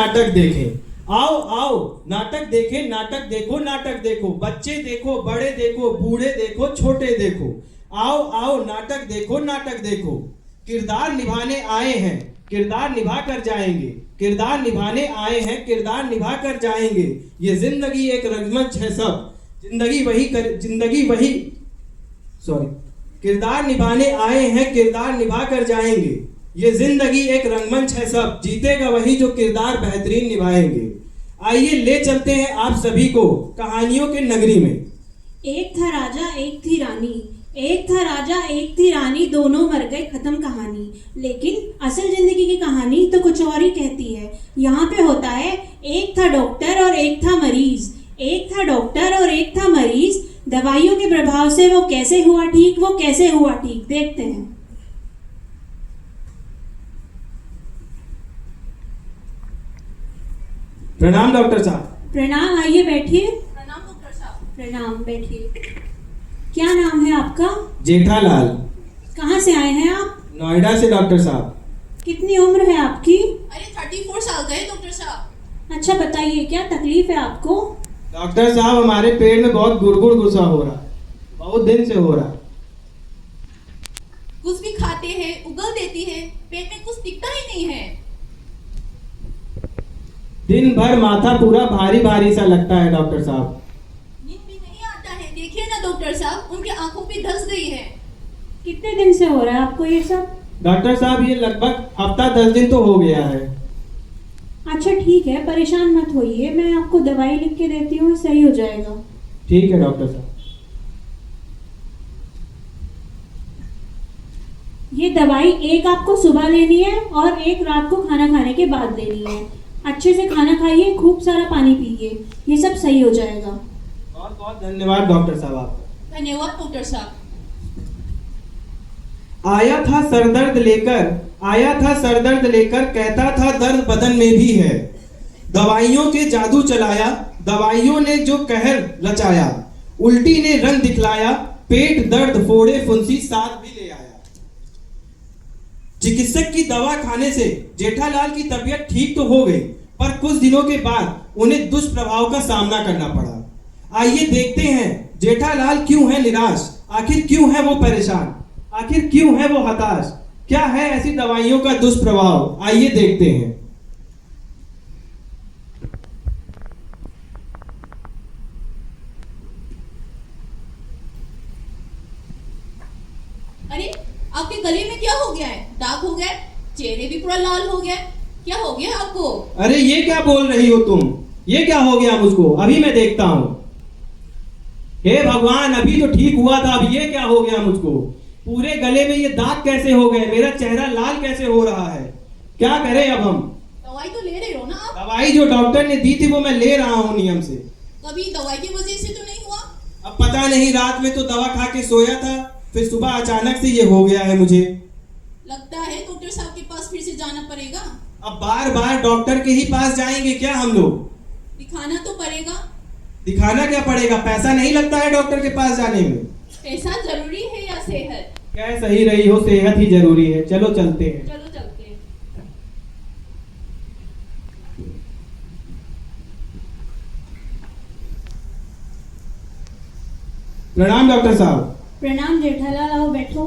नाटक देखें। आओ आओ नाटक देखें, नाटक देखो, नाटक देखो, बच्चे देखो, बड़े देखो, बूढ़े देखो, छोटे देखो। आओ आओ नाटक देखो, नाटक देखो। किरदार निभाने आए हैं, किरदार निभा कर जाएंगे। किरदार निभाने आए हैं, किरदार निभा कर जाएंगे। ये जिंदगी एक रंगमंच है सब, किरदार निभाने आए हैं, किरदार निभा कर जाएंगे। ये जिंदगी एक रंगमंच है सब, जीतेगा वही जो किरदार बेहतरीन निभाएंगे। आइए ले चलते हैं आप सभी को कहानियों के नगरी में। एक था राजा एक थी रानी, एक था राजा एक थी रानी, दोनों मर गए, खत्म कहानी। लेकिन असल जिंदगी की कहानी तो कुछ और ही कहती है। यहाँ पे होता है एक था डॉक्टर और एक था मरीज, एक था डॉक्टर और एक था मरीज। दवाइयों के प्रभाव से वो कैसे हुआ ठीक, वो कैसे हुआ ठीक, देखते हैं। प्रणाम डॉक्टर साहब। प्रणाम, आइए बैठिए। प्रणाम डॉक्टर साहब। प्रणाम, बैठिए। क्या नाम है आपका? जेठालाल। कहाँ से आए हैं आप? नोएडा से डॉक्टर साहब। कितनी उम्र है आपकी? अरे 34 साल का है डॉक्टर साहब। अच्छा बताइए, क्या तकलीफ है आपको? डॉक्टर साहब हमारे पेट में बहुत गुड़गुड़ गुस्सा हो रहा है, बहुत दिन से हो रहा। कुछ भी खाते हैं उगल देती है, पेट में कुछ टिकता ही नहीं है। दिन भर माथा पूरा भारी भारी सा लगता है डॉक्टर साहब। नींद भी नहीं आता है, देखिए ना डॉक्टर साहब, उनके आंखों पे धंस गई है। कितने दिन से हो रहा है आपको ये सब? डॉक्टर साहब ये लगभग हफ्ता 10 दिन तो हो गया है। अच्छा ठीक है, परेशान मत होइए, मैं आपको दवाई लिख के देती हूँ, सही हो जाएगा। ठीक है डॉक्टर साहब। ये दवाई एक आपको सुबह लेनी है और एक रात को खाना खाने के बाद लेनी है। अच्छे से खाना खाइए, खूब सारा पानी पीजिए, ये सब सही हो जाएगा। बहुत बहुत धन्यवाद डॉक्टर साहब आपका। धन्यवाद डॉक्टर साहब। आया था सरदर्द लेकर, आया था सरदर्द लेकर, कहता था दर्द बदन में भी है। दवाइयों के जादू चलाया, दवाइयों ने जो कहर रचाया। उल्टी ने रंग दिखलाया, पेट दर्द फोड़े फुंसी साथ भी ले आया। चिकित्सक की दवा खाने से जेठालाल की तबीयत ठीक तो हो गई, पर कुछ दिनों के बाद उन्हें दुष्प्रभाव का सामना करना पड़ा। आइए देखते हैं जेठालाल क्यों है निराश, आखिर क्यों है वो परेशान, आखिर क्यों है वो हताश, क्या है ऐसी दवाइयों का दुष्प्रभाव, आइए देखते हैं। अरे आपके गले में क्या हो गया है? दाग हो गया, चेहरे भी पूरा लाल हो गया, क्या हो गया आपको? अरे ये क्या बोल रही हो तुम, ये क्या हो गया मुझको, अभी मैं देखता हूँ। हे भगवान, अभी तो ठीक हुआ था, अब ये क्या हो गया मुझको। पूरे गले में ये दाग कैसे हो गए, मेरा चेहरा लाल कैसे हो रहा है, क्या करें अब हम। दवाई तो ले रहे हो ना आप? दवाई जो डॉक्टर ने दी थी वो मैं ले रहा हूँ नियम से। कभी दवाई की वजह से तो नहीं हुआ? अब पता नहीं, रात में तो दवा खा के सोया था, फिर सुबह अचानक से ये हो गया है मुझे। लगता है डॉक्टर साहब के पास फिर से जाना पड़ेगा। अब बार बार डॉक्टर के ही पास जाएंगे क्या हम लोग? दिखाना तो पड़ेगा। दिखाना क्या पड़ेगा, पैसा नहीं लगता है डॉक्टर के पास जाने में। पैसा जरूरी है या सेहत? कह सही रही हो, सेहत ही जरूरी है, चलो चलते हैं। चलो चलते हैं। प्रणाम डॉक्टर साहब। प्रणाम जेठालाल, आओ बैठो।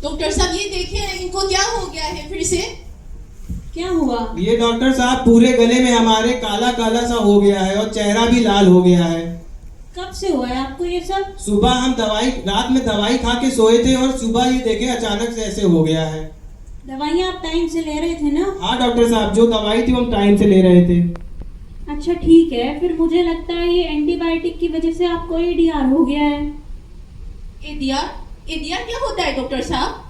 डॉक्टर साहब ये देखिए, इनको क्या हो गया है फिर से? क्या हुआ? ये डॉक्टर साहब पूरे गले में हमारे काला काला सा हो गया है और चेहरा भी लाल हो गया है। कब से हुआ है आपको ये सब? सुबह हम रात में दवाई खा के सोए थे और सुबह ये देखे अचानक से ऐसे हो गया है। दवाइयाँ आप टाइम से ले रहे थे ना? हाँ डॉक्टर साहब, जो दवाई थी हम टाइम से ले रहे थे। अच्छा ठीक है, फिर मुझे लगता है ये एंटीबायोटिक की वजह से आपको एडीआर हो गया है। एडीआर? एडीआर क्या होता है डॉक्टर साहब?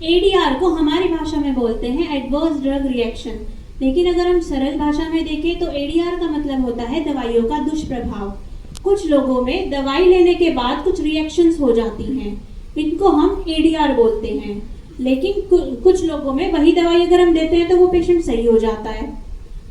एडीआर को हमारी भाषा में बोलते हैं एडवर्स ड्रग रिएक्शन, लेकिन अगर हम सरल भाषा में देखें तो एडीआर का मतलब होता है दवाइयों का दुष्प्रभाव। कुछ लोगों में दवाई लेने के बाद कुछ रिएक्शंस हो जाती हैं, इनको हम एडीआर बोलते हैं। लेकिन कुछ लोगों में वही दवाई अगर हम देते हैं तो वो पेशेंट सही हो जाता है।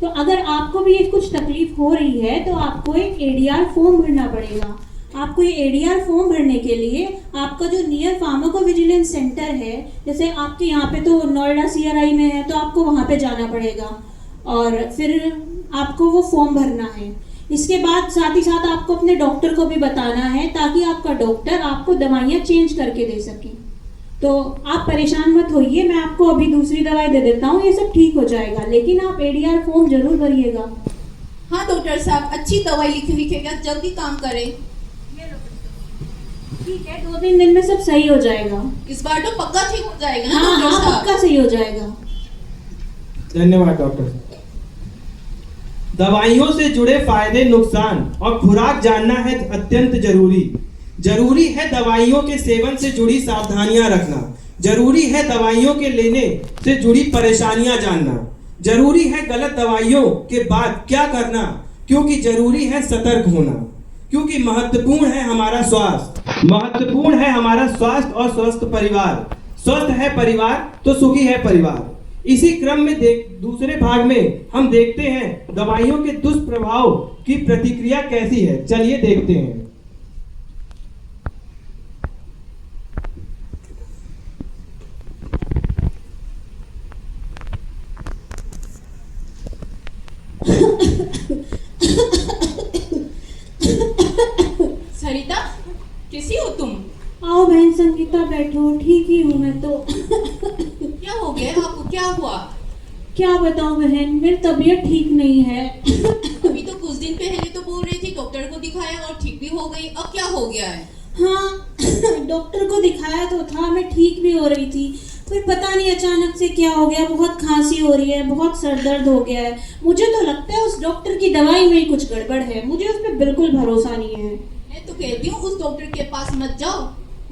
तो अगर आपको भी ये कुछ तकलीफ हो रही है तो आपको एक एडीआर फॉर्म भरना पड़ेगा। आपको ये एडीआर फॉर्म भरने के लिए आपका जो नियर फार्माकोविजिलेंस सेंटर है, जैसे आपके यहाँ पे तो नोएडा सीआरआई में है, तो आपको वहाँ पे जाना पड़ेगा और फिर आपको वो फॉर्म भरना है। इसके बाद साथ ही साथ आपको अपने डॉक्टर को भी बताना है ताकि आपका डॉक्टर आपको दवाइयाँ चेंज करके दे सके। तो आप परेशान मत होइए, मैं आपको अभी दूसरी दवाई दे देता हूँ, ये सब ठीक हो जाएगा, लेकिन आप एडीआर फॉर्म जरूर भरिएगा। हाँ डॉक्टर साहब, अच्छी दवाई लिखेगा, जल्दी काम करें। ठीक है, 2-3 दिन में सब सही हो जाएगा। इस बार तो पक्का ठीक हो जाएगा ना हाँ डॉक्टर हाँ, साहब? पक्का सही हो जाएगा। धन्यवाद डॉक्टर साहब। दवाइयों से जुड़े फायदे नुकसान और खुराक जानना है अत्यंत जरूरी है दवाइयों के सेवन से जुड़ी सावधानियां रखना, जरूरी है दवाइयों के लेने से जुड़ी परेशानियां जानना, जरूरी है गलत दवाइयों के बाद क्या करना, क्योंकि जरूरी है सतर्क होना, क्योंकि महत्वपूर्ण है हमारा स्वास्थ्य और स्वस्थ परिवार। स्वस्थ है परिवार तो सुखी है परिवार। इसी क्रम में दूसरे भाग में हम देखते हैं दवाइयों के दुष्प्रभाव की प्रतिक्रिया कैसी है। चलिए देखते हैं। सरिता, कैसी हो तुम? आओ बहन संगीता, बैठो। ठीक ही हूँ मैं तो। क्या हो गया आपको, क्या हुआ? क्या बताऊं बहन, मेरी तबीयत ठीक नहीं है। अभी तो कुछ दिन पहले तो बोल रही थी डॉक्टर को दिखाया और ठीक भी हो गई, अब क्या हो गया है? हाँ डॉक्टर को दिखाया तो था, मैं ठीक भी हो रही थी, फिर पता नहीं अचानक से क्या हो गया, बहुत खांसी हो रही है, बहुत सर दर्द हो गया है। मुझे तो लगता है उस डॉक्टर की दवाई में ही कुछ गड़बड़ है, मुझे उस पर बिल्कुल भरोसा नहीं है। मैं तो कहती हूँ उस डॉक्टर के पास मत जाओ,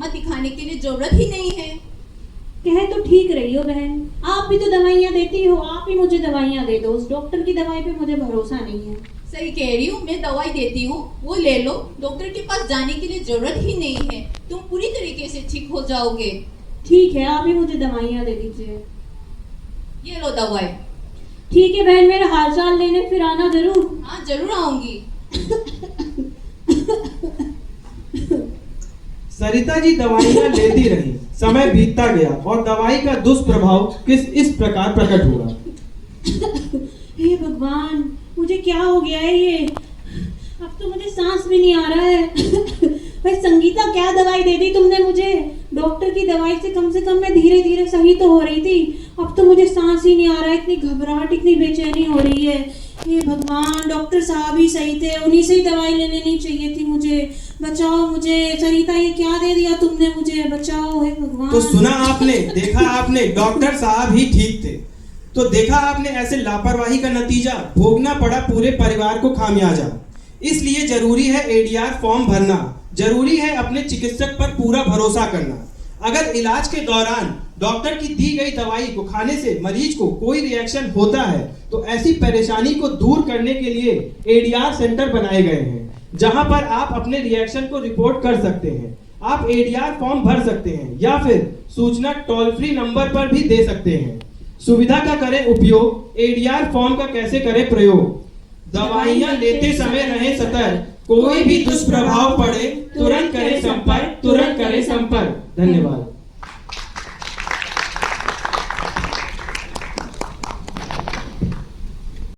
मत दिखाने के लिए जरूरत ही नहीं है। कह तो ठीक रही हो बहन, आप भी तो दवाइयाँ देती हो, आप ही मुझे दवाइयाँ दे दो, उस डॉक्टर की दवाई पे मुझे भरोसा नहीं है। सही कह रही हूँ, मैं दवाई देती हूँ, वो ले लो, डॉक्टर के पास जाने के लिए जरूरत ही नहीं है, तुम पूरी तरीके से ठीक हो जाओगे। ठीक है, आप ही मुझे दवाइयाँ दे दीजिए। ये लो दवाई। ठीक है बहन, मेरा हाल चाल लेने फिर आना जरूर। हाँ जरूर आऊंगी। सरिता जी दवाइयां लेती रही, समय बीतता गया और दवाई का दुष्प्रभाव इस प्रकार प्रकट हुआ। हे भगवान, मुझे क्या हो गया है ये, अब तो मुझे सांस भी नहीं आ रहा है। भाई संगीता, क्या दवाई दे दी तुमने मुझे? डॉक्टर की दवाई से कम मैं धीरे धीरे सही तो हो रही थी, अब तो मुझे सांस ही नहीं आ रहा है, इतनी घबराहट, इतनी बेचैनी हो रही है। हे भगवान, डॉक्टर साहब ही सही थे, उन्हीं से ही दवाई ले लेनी चाहिए थी मुझे। बचाओ मुझे सरिता, ये क्या दे दिया तुमने मुझे, बचाओ हे भगवान। तो सुना आपने, देखा आपने, डॉक्टर साहब ही ठीक थे। तो देखा आपने, ऐसे लापरवाही का नतीजा भोगना पड़ा पूरे परिवार को खामियाजा। इसलिए जरूरी है एडीआर फॉर्म भरना, जरूरी है अपने चिकित्सक पर पूरा भरोसा करना। अगर इलाज के दौरान डॉक्टर की दी गई दवाई को खाने से मरीज को कोई रिएक्शन होता है तो ऐसी परेशानी को दूर करने के लिए एडीआर सेंटर बनाए गए हैं, जहां पर आप अपने रिएक्शन को रिपोर्ट कर सकते हैं। आप एडीआर फॉर्म भर सकते हैं या फिर सूचना टोल फ्री नंबर पर भी दे सकते हैं। सुविधा का करें उपयोग, एडीआर फॉर्म का कैसे करें प्रयोग। दवाइयां लेते समय रहें सतर्क, कोई भी दुष्प्रभाव पड़े तुरंत करें संपर्क। धन्यवाद।